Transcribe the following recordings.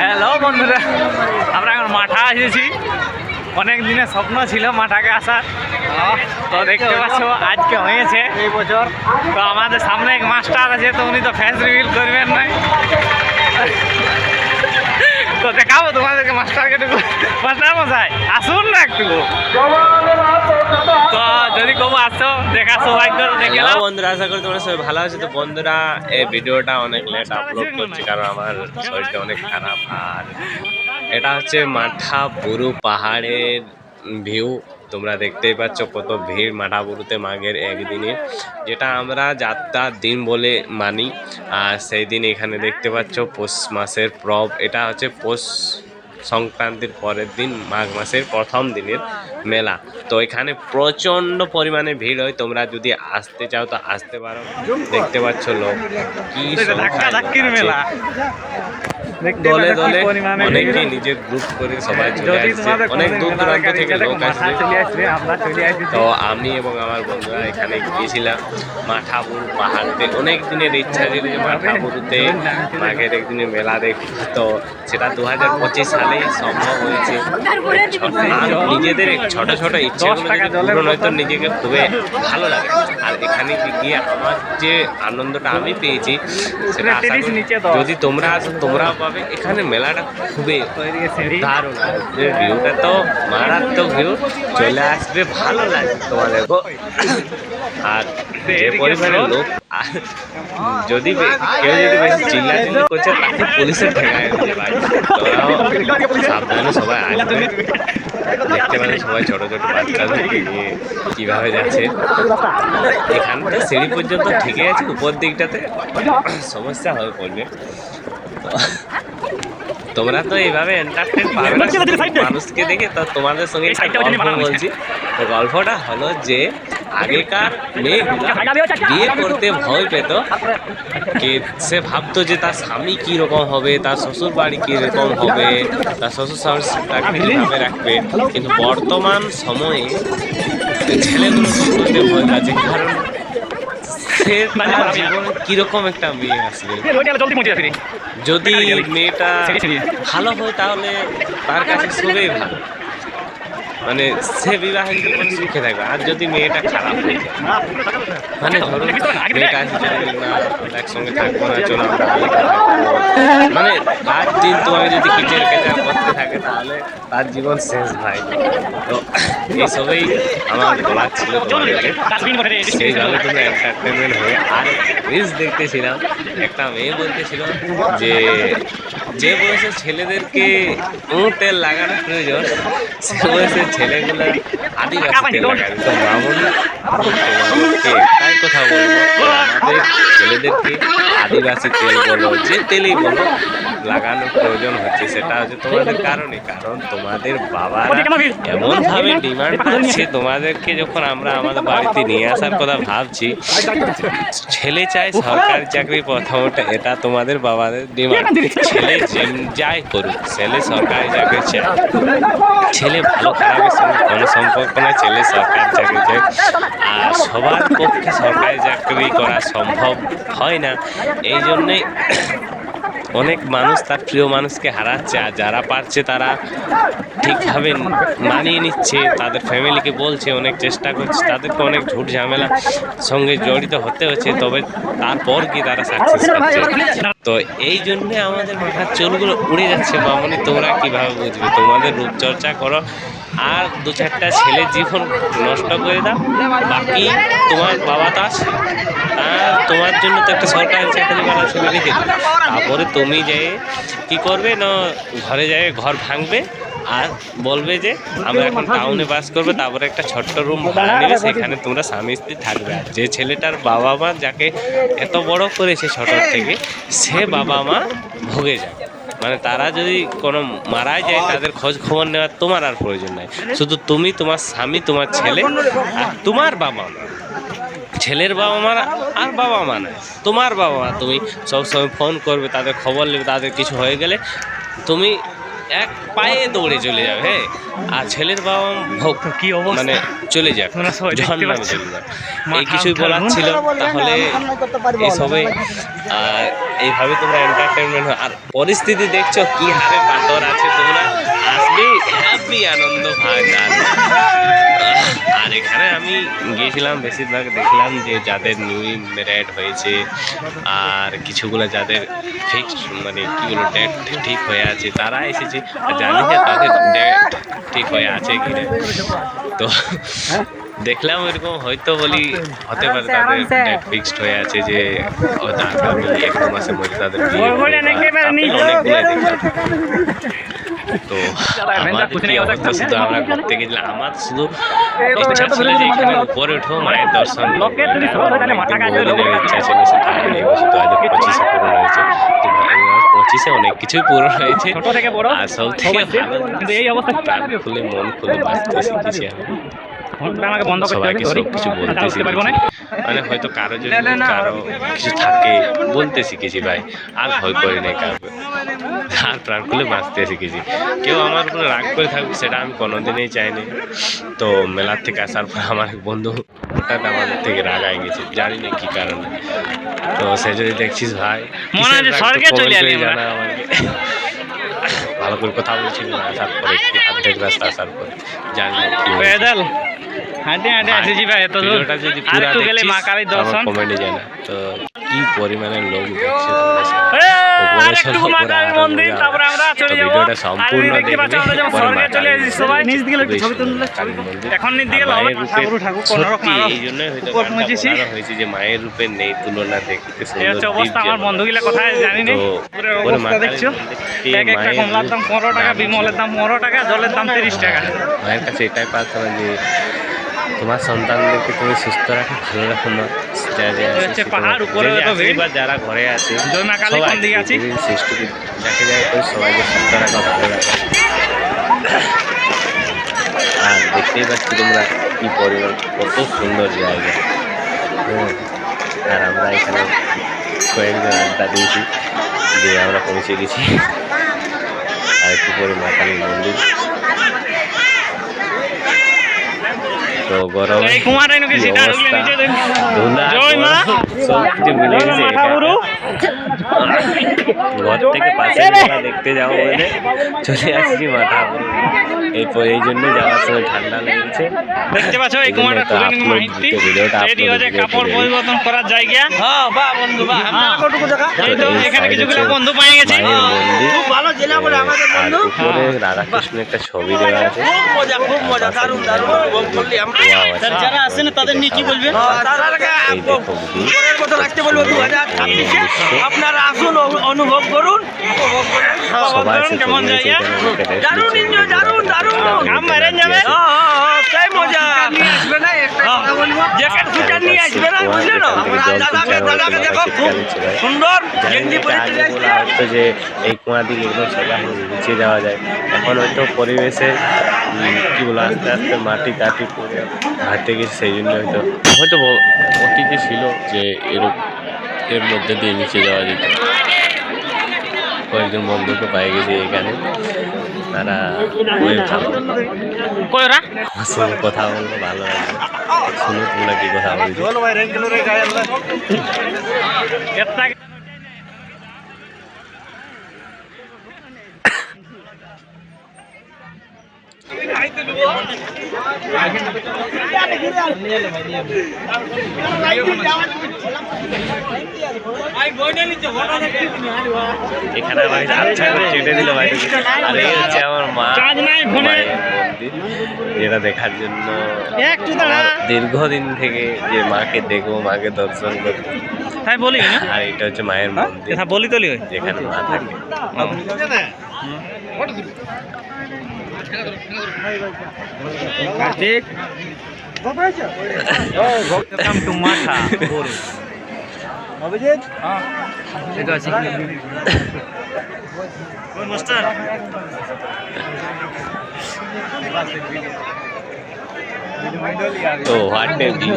Hello বন্ধুরা, আমরা এখন মাঠা এসেছি। অনেক দিনের স্বপ্ন ছিল মাঠাকে আসার, তো দেখতে পাচ্ছ আজকে হয়েছে এই বছর। তো আমাদের সামনে এক মাস্টার আছে, তো উনি তো ফেস রিভিল করবেন না, তো দেখাবো তোমাদেরকে মাস্টারকে। মাস্টার মশাই আসুন না একটু, তো যদি কবো আসো দেখা সৌভাগ্য দেখে নাও। বন্ধুরা, আশা করি তোমরা সবাই ভালো আছো। তো বন্ধুরা, এই ভিডিওটা অনেক লেট আপলোড করছি কারণ আমার শরীরটা অনেক খারাপ। আর এটা হচ্ছে মাঠা বুরু পাহাড়ের ভিউ। তোমরা দেখতেই পাচ্ছ কত ভিড় মাঠা বুরুতে মাঘের একদিনে, যেটা আমরা যাত্রার দিন বলে মানি। আর সেই দিন এখানে দেখতে পাচ্ছ পৌষ মাসের প্রব, এটা হচ্ছে পৌষ সংক্রান্তির পরের দিন মাঘ মাসের প্রথম দিনের মেলা। তো এখানে প্রচণ্ড পরিমাণে ভিড় হয়, তোমরা যদি আসতে চাও তো আসতে পারো। দেখতে পাচ্ছ লোক কি মেলা, দলে দলে অনেকেই নিজের গ্রুপ করে সবাই চলে আসছে, অনেক দূর দূরান্ত থেকে লোক আসছে। তো আমি এবং আমার বন্ধুরা এখানে গিয়েছিলাম মাঠা বুরু পাহাড়তে। অনেক দিনের ইচ্ছা ছিল যে মাঠা বুরুতে মাঘের একদিনে মেলা দেখব, তো সেটা 2025 সালেই সম্ভব হয়েছে। নিজেদের ছোট ছোট ইচ্ছেগুলো পূরণ হয়তো নিজেকে খুবই ভালো লাগে। আর এখানে গিয়ে আমার যে আনন্দটা আমি পেয়েছি সেটা যদি তোমরা আসো তোমরাও পাবে। এখানে মেলাটা খুবই দারুণ, ভিউটা তো মারাত্মক ভিউ, চলে আসবে, ভালো লাগে তোমাদের। আর যে পরিমাণে লোক, যদি কেউ যদি বেশি চিল্লাচিল্লি করছে তাকে পুলিশের ঠেকায় দিতে পারে। সাবধানে সবাই আসবে। দেখতে পাচ্ছেন সবাই ছোট ছোট বাচ্চাদেরকে নিয়ে কীভাবে যাচ্ছে। এখানটা সিঁড়ি পর্যন্ত ঠিকই আছে, উপর দিকটাতে সমস্যা হয়ে পড়বে। তোমরা তো এইভাবে এন্টারটেন পাবে না মানুষকে দেখে। তো তোমাদের সঙ্গে বলছি, তো গল্পটা হলো যে আগেকার মেয়েগুলা বিয়ে করতে ভয় পেত, সে ভাবতো যে তার স্বামী কীরকম হবে, তার শ্বশুর বাড়ি কীরকম হবে, তার শ্বশুর শাশুড়ি তাকে কীভাবে রাখবে। কিন্তু বর্তমান সময়ে ছেলেগুলো করতে ভয় পাচ্ছে, কারণ সে তার জীবনে কীরকম একটা মেয়ে আসবে। যদি মেয়েটা ভালো হয় তাহলে তার কাছে খুবই ভালো, মানে সে বিবাহের জীবন সুখে থাকবে। আর যদি মেয়েটা খারাপ হয়ে যায়, মানে ধরুন মেয়েটা না একসঙ্গে থাকবো না, চলো মানে তার দিন তোমাকে যদি কিচের কেচার করতে থাকে তাহলে তার জীবন শেষ ভাই। তো এইসবই আমার বলার ছিল তোমাদেরকে, সেইভাবে তুমি এন্টারটেনমেন্ট হয়ে। আর রিলস দেখতেছিলাম, একটা মেয়ে বলতেছিল যে যে বয়সে ছেলেদেরকে তেল লাগানো প্রয়োজন সে বয়সে ছেলেগুলো আদিবাসী তেল লাগাবে। তো তাই কথা বলবো, আমাদের ছেলেদেরকে আদিবাসী তেল বলো, যে তেলই বলো, লাগানোর প্রয়োজন হচ্ছে। সেটা হচ্ছে তোমাদের কারণে, কারণ তোমাদের বাবারা এমনভাবে ডিমান্ড করছে তোমাদেরকে। যখন আমরা আমাদের বাড়িতে নিয়ে আসার কথা ভাবছি, ছেলে চাই সরকারি চাকরি, প্রথমটা এটা তোমাদের বাবাদের ডিমান্ড। ছেলে যাই করুক, ছেলে সরকারি চাকরি চায়। ছেলে ভালো খারাপের সঙ্গে কোনো সম্পর্ক নয়, ছেলে সরকারি চাকরি চায়। আর সবার পক্ষে সরকারি চাকরি করা সম্ভব হয় না, এই জন্যেই অনেক মানুষ তার প্রিয় মানুষকে হারাচ্ছে। আর যারা পারছে তারা ঠিকভাবে মানিয়ে নিচ্ছে, তাদের ফ্যামিলিকে বলছে, অনেক চেষ্টা করছে, তাদেরকে অনেক ঝুট ঝামেলা সঙ্গে জড়িত হতে হচ্ছে, তবে তারপর কি তারা সাকসেস পাচ্ছে। তো এই জন্যে আমাদের মাথার চুলগুলো উড়ে যাচ্ছে। মামনি, তোমরা কীভাবে বুঝবে? তোমাদের রূপচর্চা করো আর দু চারটা ছেলের জীবন নষ্ট করে দাও, বাকি তোমার বাবা তো আছে, তোমার জন্য তো একটা সরকারি চাকরি করার ছবি রেখে দেবে। তারপরে তুমি যেয়ে কী করবে না, ঘরে যেয়ে ঘর ভাঙবে আর বলবে যে আমরা এখন টাউনে বাস করবো, তারপরে একটা ছোট্ট রুম ভাড়া নেবে, সেখানে তোমরা স্বামী স্ত্রী থাকবে। আর যে ছেলেটার বাবা মা যাকে এত বড় করেছে ছোটোর থেকে, সে বাবা মা ভুগে যায়। মানে তারা যদি কোনো মারা যায়, তাদের খোঁজ খবর নেওয়ার তোমার আর প্রয়োজন নাই। শুধু তুমি, তোমার স্বামী, তোমার ছেলে আর তোমার বাবা মা। ছেলের বাবা মা আর বাবা মা নয়, তোমার বাবা মা। তুমি সবসময় ফোন করবে, তাদের খবর নেবে, তাদের কিছু হয়ে গেলে তুমি এক পায়ে দৌড়ে চলে যাবে। হ্যাঁ, আর ছেলের বাবা মা মানে চলে যাক, তোমরা সবাই দেখতে ঝর্ণামে পাচ্ছ। চলে যাক। এই মাথা কিছুই উঠানো। বলার ছিল। তাহলে এইসবে এইভাবে তোমরা এন্টারটেনমেন্ট আর পরিস্থিতি দেখছো কি হারে পাথর আছে, তোমরা আসলে হ্যাপি আনন্দ ভাই। আর এখানে আমি গিয়েছিলাম, বেশিরভাগ দেখলাম যে যাদের নিউ ম্যারেড হয়েছে আর কিছুগুলো যাদের ফিক্সড মানে কীগুলো ডেট ঠিক হয়ে আছে তারা এসেছে। আর জানি যে তাদের ডেট ঠিক হয়ে আছে কি না, তো দেখলাম এরকম হয়তো বলি হতে পারে তাদের ডেট ফিক্সড হয়ে আছে যে আগামী 1-2 মাসের মধ্যে তাদের বিয়ে হবে বা অনেকগুলো দেখলাম। তো আমাদের কি অবস্থা, শুধু আমরা ঘুরতে গেছিলাম, আমার শুধু ইচ্ছা ছিল যে এখানে উপরে উঠবো, মায়ের দর্শন করবো। বহুদিনের ইচ্ছা ছিল, সেটা এই বছর 2025-এ পূরণ হয়েছে। 2025-এ অনেক কিছুই পূরণ হয়েছে। ছোট থেকে বড় আর সব থেকে ভালো কিন্তু এই অবস্থা প্রাণ খুলে মন খুলে বাঁচতে শিখেছি আমি। ফোনটা আমাকে বন্ধ করতে হবে, সবাইকে সরি। সব কিছু বলতে চালাতে পারবো না। শিখেছি। মানে হয়তো কারো যদি কারো কিছু থাকে বলতে শিখেছি ভাই, আর ভয় করি নাই কারো, আর প্রাণ খুলে বাঁচতে শিখেছি। কেউ আমার উপরে রাগ করে থাকবে সেটা আমি কোনোদিনই চাইনি। তো মেলার থেকে আসার পর আমার এক বন্ধু হঠাৎ আমাদের থেকে রাগায় গেছে, জানি না কি কারণে। তো সে যদি দেখছিস ভাই, মনে হয় যে কিসের রাগ, তো স্বর্গে চলে comment এলি করে আমরা। জানা আমাকে। ভালো করে কথা বলছিল না আসার পরে, অর্ধেক রাস্তা আসার পরে, জানি না কি হয়েছে। পেদল হাঁটে হাঁটে আসেছি ভাই এত দূর। ভিডিওটা যদি আর পুরো একটু গেলে মা কালীর দর্শন। কমেন্টে জানা তো কি পরিমাণে লোক দেখছে তোমরা সবাই। আর উপরে একটু সব মা উপরে কালীর আরো মন্দির, মজা। তারপরে আমরা তো চলে যাবো। ভিডিওটা আর সম্পূর্ণ দেখতে পাচ্ছ আমরা যেমন দেখবে, পরে স্বর্গে মা চলে কালীর এসেছি সবাই। মন্দির, নিচ দিকে একটু ছবি খুবই তুললে সুন্দর কালী মন্দির। এখন নিচ দিকে আর লাভ মায়ের রূপে ঠাকুর কোনোরকম সত্যি আরো এই জন্যই হয়তো উপর গানটা পৌঁছেছি। বলানো হয়েছে যে মায়ের রূপে নেই তুলনা, দেখতে এই সুন্দর হচ্ছে অবস্থা। দীপ আমার জ্বালানো। বন্ধুগুলা কোথায় জানি না। তো পুরো পরে মা অবস্থা কালীর দেখছো, মন্দিরকে এক একটা মায়ের কমলার দাম 15 টাকা, বিমলের দাম 15 টাকা, জলের দাম 30 টাকা। মায়ের কাছে এটাই প্রার্থনা যে তোমার সন্তানদেরকে তুমি সুস্থ রাখো, ভালো রাখো মা। যা যা আছে হচ্ছে সে পাহাড় তোমার- উপরে যে যে তো আছে ভিড়। বা যারা ঘরে আছে জয় মা কালী, কোন দিকে আছি? পৃথিবীর সৃষ্টিকে যাকে যাকে করে সবাইকে সুস্থ রাখো, ভালো রাখো। আর দেখতেই পাচ্ছি তোমরা কি পরিমাণ, কত সুন্দর জায়গা। আর আমরা এখানে কয়েকজন আড্ডা দিয়েছি যে আমরা পৌঁছে গেছি। আর একটু পরে মা কালীর মন্দির। তো গরমে এই কুমারটাই নাকি কি সেটা ঢুকলে অবস্থা, নিচে দেখ। ধুলা, জয় মা। গরম, সব কিছু মিলে জয় মা গেছে মাথা বুড়ো। ঘর থেকে পাশে মেলা দেখতে যাবো বলে চলে আসছি মাথা পুরো। এই জন্য যাওয়ার সময় ঠান্ডা লেগেছে। দেখতে পাচ্ছ এই এই জন্য কুমারটা একটা তুলে নিয়ে upload মাহিতি। দিতে, ভিডিওটা এটি upload হচ্ছে দিতে কাপড় পেরে। পরিবর্তন করার জায়গা। হ্যাঁ এই তো এই এখানে side কিছুগুলো হচ্ছে বন্ধু পেয়ে গেছি। মায়ের মন্দির। খুব ভালো জেলা বলে আমাদের আর বন্ধু। উপরে রাধাকৃষ্ণ একটা ছবি দেওয়া আছে। খুব মজা দারুণ দারুণ উপভোগ করলি আমরা। Wow, আছে। যারা আসেন তাদের নিয়ে কি বলবেন? তার আগে এই দেখো view। উপরের কথা রাখতে বলবো 2026-এ আপনারা আসুন, অনুভব করুন, উপভোগ করুন। সবাই দারুণ, এসে কেমন ছবি জায়গা? এসে দারুণ enjoy, দারুণ, দারুণ। গাম মেরে যাবে। সেই মজা নিয়ে আসবে না, একটা কথা বলবো, জ্যাকেট সুটার নিয়ে আসবে না, বুঝলে না? দাদাকে দেখো, খুব সুন্দর গেঞ্জি পরে চলে আসছে। হয়তো যে এই কুয়া দিকে একদম সোজা হয়ে নিচে যাওয়া যায়। এখন হয়তো পরিবেশে কি বলো আস্তে আস্তে মাটি কাটি পরে হাঁটতে গেছে, সেই জন্য হয়তো অতীতে ছিল যে এর মধ্যে দিয়ে নিচে যাওয়া যেত। কয়েকজন বন্ধুকে পাই গেছি এখানে, তারা খুবই ভালো, কই ওরা? আমার সঙ্গে কথা বলতে ভালো লাগবে। শুনো তোমরা কি কথা বলছো। একটা এখানে ভাই আচ্ছা করে চেটে দিল ভাই। আর এই হচ্ছে আমার মা, চার্জ নাই ফোনে। মায়ের মন্দির, যেটা দেখার জন্য একটু দাঁড়া। আমার দীর্ঘদিন থেকে যে মাকে দেখবো, মাকে দর্শন করবো। তাই বলি না? আর এটা হচ্ছে মায়ের মন্দির, হ্যাঁ বলি তলি হয়। যেখানে মা থাকে। কার্তিক ওয়েলকাম টু মাথা বোরে অভিজিৎ এটা আছে ওই মাস্টার তো হোয়াট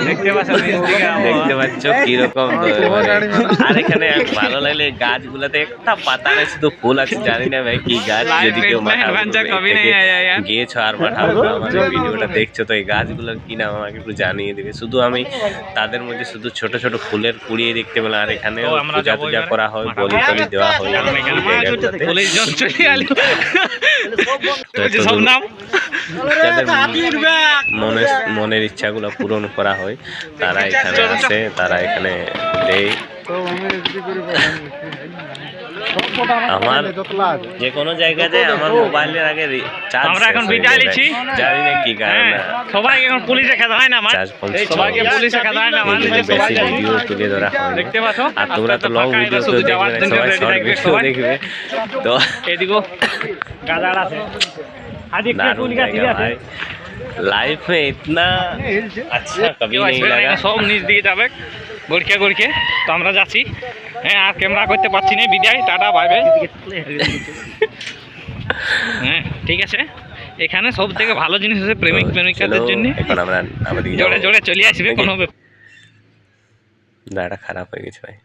দেখতে পাচ্ছ নিচ দিকে দেখতে পাচ্ছ কিরকম আর এখানে ভালো লাগলে গাছগুলোতে একটা পাতা নেই শুধু ফুল আছে জানি না ভাই কি গাছ যদি কেউ গিয়েছো আর মাঠাও আমাদের ভিডিওটা দেখছো তো এই গাছগুলো কি নাম আমাকে একটু জানিয়ে দিবে শুধু আমি তাদের মধ্যে শুধু ছোট ছোট ফুলের কুড়িয়ে দেখতে পেলাম আর এখানে পূজা টুজা করা হয় বলি টলি দেওয়া হয় সব নাম যাদের মনের ইচ্ছাগুলো পূরণ করা হয় তারা এখানে আসে তারা এখানে দেয় আমার যে কোনো জায়গাতে আমার মোবাইলের আগে চার্জ আমরা এখন বিদায় নিচ্ছি জানি না কি কারণে সবাই এখন পুলিশে খেতে হয় না চার্জ সবাইকে পুলিশে খেতে হয় না বেশি ভিডিও তুলে ধরা হয় দেখতে পাচ্ছ আর তোমরা তো লং ভিডিও তো দেখবে না, সবাই শর্ট ভিডিও দেখবে তো এদিকেও গাজার আছে दारुण जगह भाई लाइफ में इतना अच्छा कभी नहीं लगा সব নিচ দিকে যাবে গড়কে গড়কে তো আমরা যাচ্ছি হ্যাঁ আর ক্যামেরা করতে পারছি না বিদায় টাটা বাই বাই হ্যাঁ ঠিক আছে এখানে সব থেকে ভালো জিনিস হচ্ছে প্রেমিক প্রেমিকাদের জন্য এখন আমরা আমাদের জোরে জোরে চলে আসবে কোনো দাঁড়া খারাপ হয়ে গেছে ভাই